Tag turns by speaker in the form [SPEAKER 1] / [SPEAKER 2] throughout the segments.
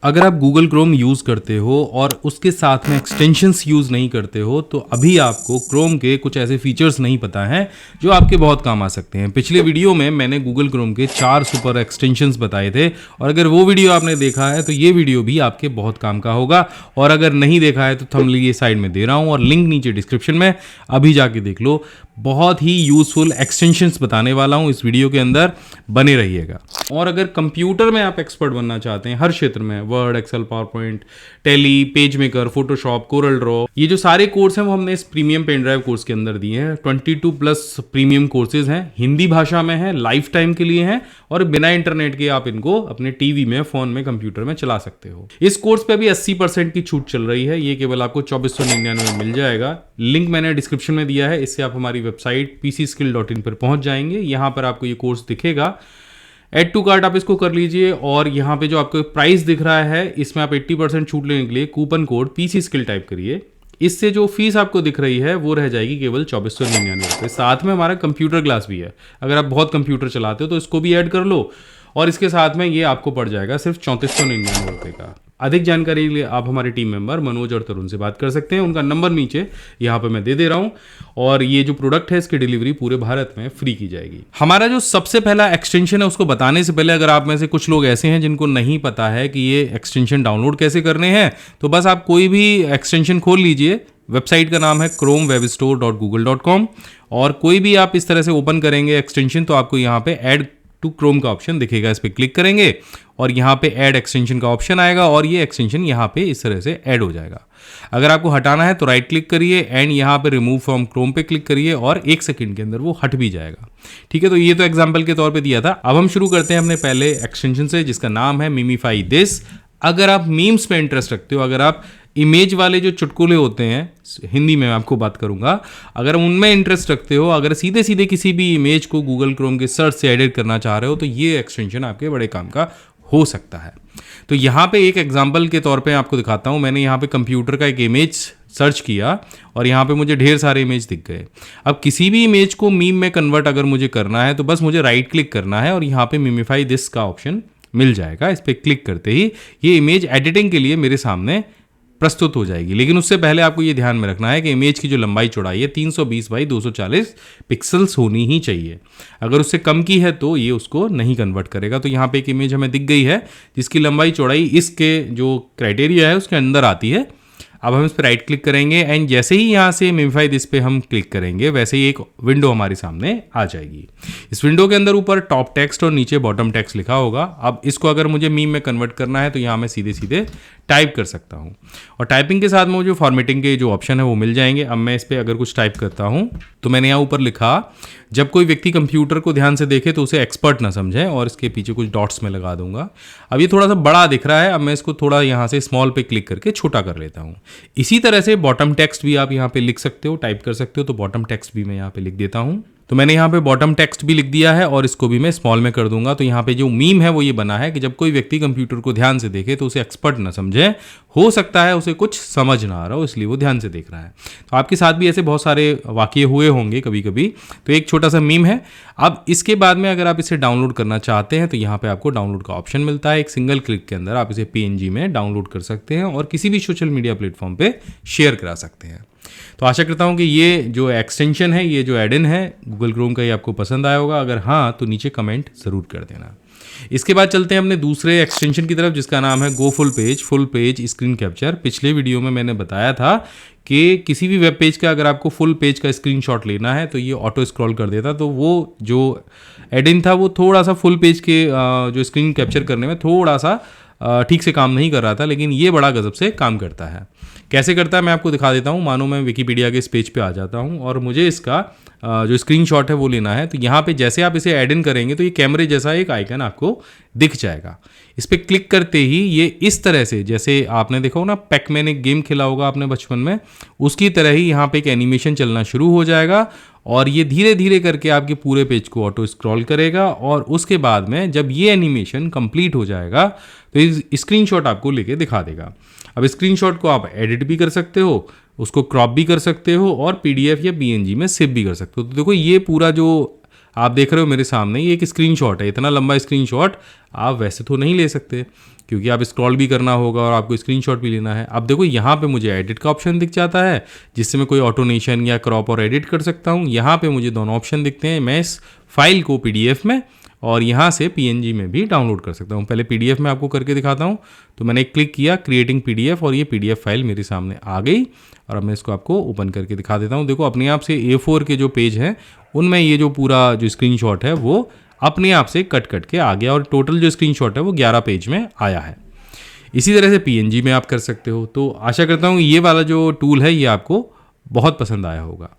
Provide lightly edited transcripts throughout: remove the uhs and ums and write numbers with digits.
[SPEAKER 1] अगर आप Google Chrome use करते हो और उसके साथ में एक्सटेंशंस यूज़ नहीं करते हो तो अभी आपको क्रोम के कुछ ऐसे फीचर्स नहीं पता हैं जो आपके बहुत काम आ सकते हैं। पिछले वीडियो में मैंने गूगल क्रोम के 4 सुपर एक्सटेंशंस बताए थे और अगर वो वीडियो आपने देखा है तो ये वीडियो भी आपके बहुत काम का होगा, और अगर नहीं देखा है तो थंबनेल ये साइड में दे रहा हूँ और लिंक नीचे डिस्क्रिप्शन में, अभी जाके देख लो। बहुत ही यूज़फुल एक्सटेंशंस बताने वाला हूँ इस वीडियो के अंदर, बने रहिएगा। और अगर कंप्यूटर में आप एक्सपर्ट बनना चाहते हैं हर क्षेत्र में, Word, Excel, PowerPoint, Tally, PageMaker, Photoshop, CorelDRAW, ये जो सारे कोर्स हैं वो हमने इस प्रीमियम पेन ड्राइव कोर्स के अंदर दिए हैं। 22+ प्रीमियम कोर्सेज हैं, हिंदी भाषा में है, लाइफ टाइम के लिए हैं और बिना इंटरनेट के आप इनको अपने टीवी में, फोन में, कंप्यूटर में चला सकते हो। इस कोर्स पे भी 80% की छूट चल रही है, ये केवल आपको 2499 में मिल जाएगा। लिंक मैंने डिस्क्रिप्शन में दिया है, इससे आप हमारी वेबसाइट pcskill.in पर पहुंच जाएंगे। यहाँ पर आपको ये कोर्स दिखेगा, ऐड टू कार्ट आप इसको कर लीजिए और यहाँ पे जो आपको प्राइस दिख रहा है इसमें आप 80% छूट लेने के लिए coupon code PC Skill type करिए। इससे जो फीस आपको दिख रही है वो रह जाएगी केवल 2499 रुपये। साथ में हमारा कंप्यूटर क्लास भी है, अगर आप बहुत कंप्यूटर चलाते हो तो इसको भी ऐड कर लो और इसके साथ में ये आपको पड़ जाएगा सिर्फ 3499 रुपये का। अधिक जानकारी के लिए आप हमारे टीम मेंबर मनोज और तरुण से बात कर सकते हैं, उनका नंबर नीचे यहाँ पे मैं दे रहा हूँ। और ये जो प्रोडक्ट है इसकी डिलीवरी पूरे भारत में फ्री की जाएगी। हमारा जो सबसे पहला एक्सटेंशन है उसको बताने से पहले, अगर आप में से कुछ लोग ऐसे हैं जिनको नहीं पता है कि ये एक्सटेंशन डाउनलोड कैसे करने हैं, तो बस आप कोई भी एक्सटेंशन खोल लीजिए। वेबसाइट का नाम है chromewebstore.google.com और कोई भी आप इस तरह से ओपन करेंगे एक्सटेंशन तो आपको यहाँ पे ऐड टू क्रोम का ऑप्शन दिखेगा, इस पर क्लिक करेंगे और यहाँ पे ऐड एक्सटेंशन का ऑप्शन आएगा और ये एक्सटेंशन यहाँ पे इस तरह से ऐड हो जाएगा। अगर आपको हटाना है तो राइट क्लिक करिए एंड यहाँ पे रिमूव फ्रॉम क्रोम पे क्लिक करिए और 1 सेकंड के अंदर वो हट भी जाएगा। ठीक है, तो ये तो एग्जाम्पल के तौर पे दिया था। अब हम शुरू करते हैं अपने पहले एक्सटेंशन से जिसका नाम है मीमीफाई दिस। अगर आप मीम्स पे इंटरेस्ट रखते हो, अगर आप इमेज वाले जो चुटकुले होते हैं, हिंदी में आपको बात करूंगा, अगर उनमें इंटरेस्ट रखते हो, अगर सीधे सीधे किसी भी इमेज को गूगल क्रोम के सर्च से एडिट करना चाह रहे हो तो ये एक्सटेंशन आपके बड़े काम का हो सकता है। तो यहाँ पे एक एग्जांपल के तौर पे आपको दिखाता हूँ। मैंने यहाँ पे कंप्यूटर का एक इमेज सर्च किया और यहाँ पे मुझे ढेर सारे इमेज दिख गए। अब किसी भी इमेज को मीम में कन्वर्ट अगर मुझे करना है तो बस मुझे राइट क्लिक करना है और यहाँ पे मीमीफाई दिस का ऑप्शन मिल जाएगा। इस पर क्लिक करते ही ये इमेज एडिटिंग के लिए मेरे सामने प्रस्तुत हो जाएगी। लेकिन उससे पहले आपको ये ध्यान में रखना है कि इमेज की जो लंबाई चौड़ाई है 320 बाई 240 पिक्सल्स होनी ही चाहिए। अगर उससे कम की है तो ये उसको नहीं कन्वर्ट करेगा। तो यहाँ पे एक इमेज हमें दिख गई है जिसकी लंबाई चौड़ाई इसके जो क्राइटेरिया है उसके अंदर आती है। अब हम इस पर राइट क्लिक करेंगे एंड जैसे ही यहाँ से मीमीफाई दिस पे हम क्लिक करेंगे वैसे ही एक विंडो हमारे सामने आ जाएगी। इस विंडो के अंदर ऊपर टॉप टेक्स्ट और नीचे बॉटम टेक्स्ट लिखा होगा। अब इसको अगर मुझे मीम में कन्वर्ट करना है तो यहाँ मैं सीधे सीधे टाइप कर सकता हूँ और टाइपिंग के साथ में मुझे फॉर्मेटिंग के जो ऑप्शन है वो मिल जाएंगे। अब मैं इस पर अगर कुछ टाइप करता हूँ तो मैंने यहाँ ऊपर लिखा, जब कोई व्यक्ति कंप्यूटर को ध्यान से देखे तो उसे एक्सपर्ट ना समझे, और इसके पीछे कुछ डॉट्स में लगा दूंगा। अब ये थोड़ा सा बड़ा दिख रहा है, अब मैं इसको थोड़ा यहाँ से स्मॉल पे क्लिक करके छोटा कर लेता हूँ। इसी तरह से बॉटम टेक्स्ट भी आप यहाँ पे लिख सकते हो, टाइप कर सकते हो। तो बॉटम टेक्स्ट भी मैं यहाँ पे लिख देता हूँ। तो मैंने यहाँ पे बॉटम टेक्स्ट भी लिख दिया है और इसको भी मैं स्मॉल में कर दूंगा। तो यहाँ पे जो मीम है वो ये बना है कि जब कोई व्यक्ति कंप्यूटर को ध्यान से देखे तो उसे एक्सपर्ट ना समझे, हो सकता है उसे कुछ समझ ना आ रहा हो इसलिए वो ध्यान से देख रहा है। तो आपके साथ भी ऐसे बहुत सारे वाकये हुए होंगे कभी कभी। तो एक छोटा सा मीम है। अब इसके बाद में अगर आप इसे डाउनलोड करना चाहते हैं तो यहाँ पे आपको डाउनलोड का ऑप्शन मिलता है। एक सिंगल क्लिक के अंदर आप इसे PNG में डाउनलोड कर सकते हैं और किसी भी सोशल मीडिया प्लेटफॉर्म पे शेयर करा सकते हैं। तो आशा करता हूँ कि ये जो एक्सटेंशन है, ये जो एड इन है गूगल क्रोम का, ये आपको पसंद आया होगा। अगर हाँ तो नीचे कमेंट ज़रूर कर देना। इसके बाद चलते हैं अपने दूसरे एक्सटेंशन की तरफ जिसका नाम है go full page screen capture. पिछले वीडियो में मैंने बताया था कि किसी भी वेब पेज का अगर आपको फुल पेज का स्क्रीनशॉट लेना है तो ये ऑटो स्क्रॉल कर देता। तो वो जो एड इन था वो थोड़ा सा फुल पेज के जो स्क्रीन कैप्चर करने में थोड़ा सा ठीक से काम नहीं कर रहा था, लेकिन ये बड़ा गजब से काम करता है। कैसे करता है मैं आपको दिखा देता हूँ। मानो मैं विकीपीडिया के इस पेज पे आ जाता हूँ और मुझे इसका जो स्क्रीनशॉट है वो लेना है। तो यहाँ पे जैसे आप इसे ऐड इन करेंगे तो ये कैमरे जैसा एक आइकन आपको दिख जाएगा। इस पर क्लिक करते ही ये इस तरह से, जैसे आपने देखा हो ना पैकमैन एक गेम खेला होगा आपने बचपन में, उसकी तरह ही यहाँ पे एक एनिमेशन चलना शुरू हो जाएगा और ये धीरे धीरे करके आपके पूरे पेज को ऑटो स्क्रॉल करेगा और उसके बाद में जब ये एनिमेशन कंप्लीट हो जाएगा तो स्क्रीनशॉट आपको लेके दिखा देगा। अब स्क्रीनशॉट को आप एडिट भी कर सकते हो, उसको क्रॉप भी कर सकते हो और PDF या PNG में सेव भी कर सकते हो। तो देखो ये पूरा जो आप देख रहे हो मेरे सामने ये एक स्क्रीनशॉट है। इतना लंबा स्क्रीनशॉट आप वैसे तो नहीं ले सकते, क्योंकि आप स्क्रॉल भी करना होगा और आपको स्क्रीनशॉट भी लेना है। अब देखो यहाँ पे मुझे एडिट का ऑप्शन दिख जाता है, जिससे मैं कोई ऑटोनेशन या क्रॉप और एडिट कर सकता हूँ। यहाँ पे मुझे दोनों ऑप्शन दिखते हैं। मैं इस फाइल को PDF में और यहाँ से PNG में भी डाउनलोड कर सकता हूँ। पहले PDF में आपको करके दिखाता हूँ। तो मैंने क्लिक किया क्रिएटिंग PDF और ये PDF फाइल मेरे सामने आ गई। और अब मैं इसको आपको ओपन करके दिखा देता हूँ। देखो अपने आप से A4 के जो पेज हैं उनमें ये जो पूरा जो स्क्रीनशॉट है वो अपने आप से कट के आ गया और टोटल जो स्क्रीनशॉट है वो 11 पेज में आया है। इसी तरह से PNG में आप कर सकते हो। तो आशा करता हूँ ये वाला जो टूल है ये आपको बहुत पसंद आया होगा।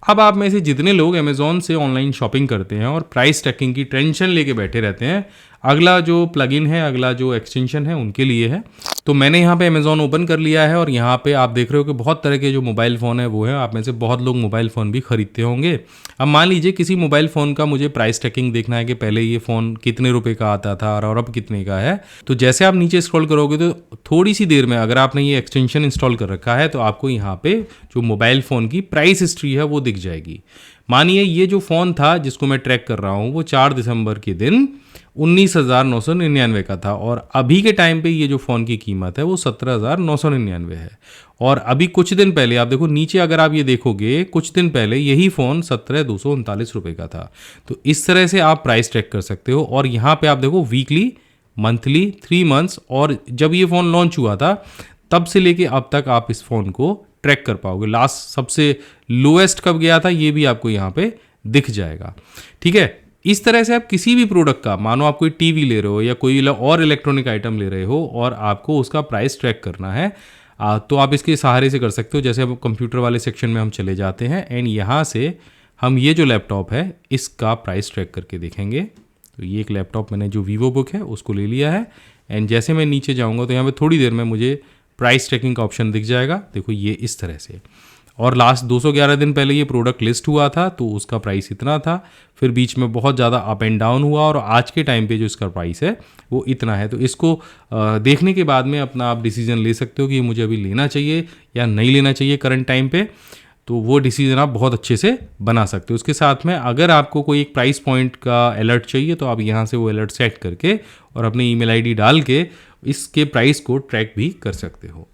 [SPEAKER 1] अब आप में से जितने लोग अमेज़ॉन से ऑनलाइन शॉपिंग करते हैं और प्राइस ट्रैकिंग की टेंशन लेके बैठे रहते हैं, अगला जो प्लगइन है, अगला जो एक्सटेंशन है उनके लिए है। तो मैंने यहाँ पे अमेज़ॉन ओपन कर लिया है और यहाँ पे आप देख रहे हो कि बहुत तरह के जो मोबाइल फ़ोन है वो है। आप में से बहुत लोग मोबाइल फ़ोन भी खरीदते होंगे। अब मान लीजिए किसी मोबाइल फ़ोन का मुझे प्राइस ट्रैकिंग देखना है कि पहले ये फ़ोन कितने रुपए का आता था और अब कितने का है। तो जैसे आप नीचे स्क्रॉल करोगे तो थोड़ी सी देर में अगर आपने ये एक्सटेंशन इंस्टॉल कर रखा है तो आपको यहाँ पे जो मोबाइल फ़ोन की प्राइस हिस्ट्री है वो दिख जाएगी। मानिए ये जो फ़ोन था जिसको मैं ट्रैक कर रहा हूँ वो 4 दिसंबर के दिन 19,999 का था और अभी के टाइम पे ये जो फ़ोन की कीमत है वो 17,999 है। और अभी कुछ दिन पहले आप देखो नीचे, अगर आप ये देखोगे कुछ दिन पहले यही फ़ोन 17,239 रुपये का था। तो इस तरह से आप प्राइस ट्रैक कर सकते हो। और यहाँ पे आप देखो वीकली, मंथली, 3 मंथ्स और जब ये फ़ोन लॉन्च हुआ था तब से लेके अब तक आप इस फ़ोन को ट्रैक कर पाओगे। लास्ट सबसे लोएस्ट कब गया था ये भी आपको यहाँ पे दिख जाएगा। ठीक है, इस तरह से आप किसी भी प्रोडक्ट का, मानो आप कोई टीवी ले रहे हो या कोई और इलेक्ट्रॉनिक आइटम ले रहे हो और आपको उसका प्राइस ट्रैक करना है, तो आप इसके सहारे से कर सकते हो। जैसे अब कंप्यूटर वाले सेक्शन में हम चले जाते हैं एंड यहाँ से हम ये जो लैपटॉप है इसका प्राइस ट्रैक करके देखेंगे। तो ये एक लैपटॉप मैंने जो वीवो बुक है उसको ले लिया है एंड जैसे मैं नीचे जाऊँगा तो यहाँ पर थोड़ी देर में मुझे प्राइस ट्रैकिंग का ऑप्शन दिख जाएगा। देखो ये इस तरह से। और लास्ट 211 दिन पहले ये प्रोडक्ट लिस्ट हुआ था तो उसका प्राइस इतना था, फिर बीच में बहुत ज़्यादा अप एंड डाउन हुआ और आज के टाइम पे जो इसका प्राइस है वो इतना है। तो इसको देखने के बाद में अपना आप डिसीजन ले सकते हो कि ये मुझे अभी लेना चाहिए या नहीं लेना चाहिए करंट टाइम पे। तो वो डिसीजन आप बहुत अच्छे से बना सकते हो। उसके साथ में अगर आपको कोई एक प्राइस पॉइंट का अलर्ट चाहिए तो आप यहाँ से वो अलर्ट सेट करके और अपनी ईमेल आईडी डाल के इसके प्राइस को ट्रैक भी कर सकते हो।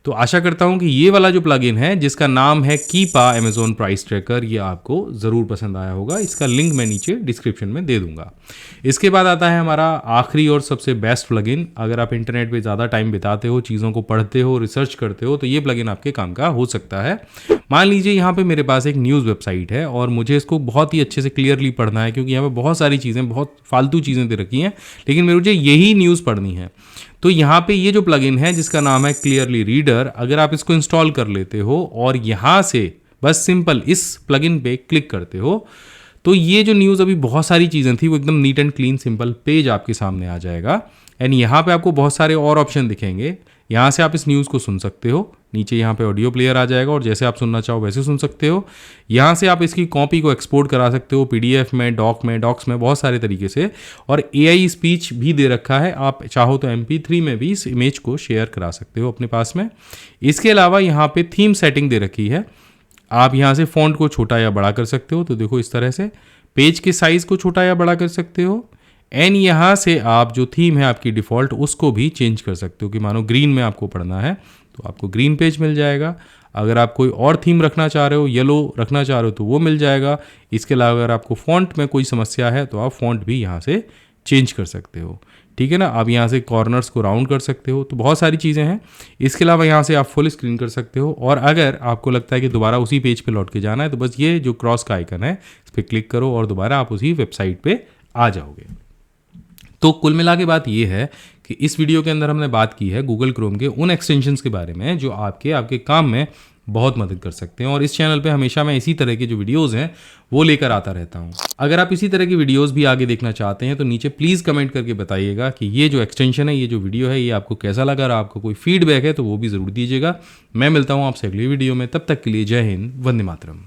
[SPEAKER 1] तो आशा करता हूं कि ये वाला जो प्लगइन है जिसका नाम है कीपा अमेज़ॉन प्राइस ट्रैकर, ये आपको ज़रूर पसंद आया होगा। इसका लिंक मैं नीचे डिस्क्रिप्शन में दे दूंगा। इसके बाद आता है हमारा आखिरी और सबसे बेस्ट प्लगइन। अगर आप इंटरनेट पे ज़्यादा टाइम बिताते हो, चीज़ों को पढ़ते हो, रिसर्च करते हो तो ये प्लगइन आपके काम का हो सकता है। मान लीजिए यहाँ पे मेरे पास एक न्यूज़ वेबसाइट है और मुझे इसको बहुत ही अच्छे से क्लियरली पढ़ना है, क्योंकि यहाँ पे बहुत सारी चीज़ें, बहुत फालतू चीज़ें दे रखी हैं, लेकिन मुझे यही न्यूज़ पढ़नी है। तो यहाँ पे ये जो प्लगइन है जिसका नाम है क्लियरली रीडर, अगर आप इसको इंस्टॉल कर लेते हो और यहाँ से बस सिंपल इस प्लगइन पे क्लिक करते हो तो ये जो न्यूज़ अभी बहुत सारी चीज़ें थी वो एकदम neat and clean simple page आपके सामने आ जाएगा। एंड यहाँ पे आपको बहुत सारे और ऑप्शन दिखेंगे। यहाँ से आप इस न्यूज़ को सुन सकते हो, नीचे यहाँ पे ऑडियो प्लेयर आ जाएगा और जैसे आप सुनना चाहो वैसे सुन सकते हो। यहाँ से आप इसकी कॉपी को एक्सपोर्ट करा सकते हो PDF में, डॉक्स में, बहुत सारे तरीके से। और AI स्पीच भी दे रखा है, आप चाहो तो MP3 में भी इस इमेज को शेयर करा सकते हो अपने पास में। इसके अलावा यहाँ पे थीम सेटिंग दे रखी है, आप यहाँ से फॉन्ट को छोटा या बड़ा कर सकते हो। तो देखो इस तरह से पेज के साइज़ को छोटा या बड़ा कर सकते हो। एंड यहाँ से आप जो थीम है आपकी डिफ़ॉल्ट उसको भी चेंज कर सकते हो कि मानो ग्रीन में आपको पढ़ना है तो आपको ग्रीन पेज मिल जाएगा। अगर आप कोई और थीम रखना चाह रहे हो, येलो रखना चाह रहे हो तो वो मिल जाएगा। इसके अलावा अगर आपको फ़ॉन्ट में कोई समस्या है तो आप फ़ॉन्ट भी यहाँ से चेंज कर सकते हो। ठीक है ना, आप यहाँ से कॉर्नर्स को राउंड कर सकते हो। तो बहुत सारी चीज़ें हैं। इसके अलावा यहाँ से आप फुल स्क्रीन कर सकते हो। और अगर आपको लगता है कि दोबारा उसी पेज पे लौट के जाना है तो बस ये जो क्रॉस का आइकन है इस पर क्लिक करो और दोबारा आप उसी वेबसाइट पे आ जाओगे। तो कुल मिला के बात ये है कि इस वीडियो के अंदर हमने बात की है गूगल क्रोम के उन एक्सटेंशंस के बारे में जो आपके काम में बहुत मदद कर सकते हैं। और इस चैनल पे हमेशा मैं इसी तरह के जो वीडियोस हैं वो लेकर आता रहता हूँ। अगर आप इसी तरह की वीडियोस भी आगे देखना चाहते हैं तो नीचे प्लीज़ कमेंट करके बताइएगा कि ये जो एक्सटेंशन है, ये जो वीडियो है, ये आपको कैसा लगा। और आपको कोई फीडबैक है तो वो भी ज़रूर दीजिएगा। मैं मिलता हूँ आपसे अगली वीडियो में, तब तक के लिए जय हिंद, वंदे मातरम।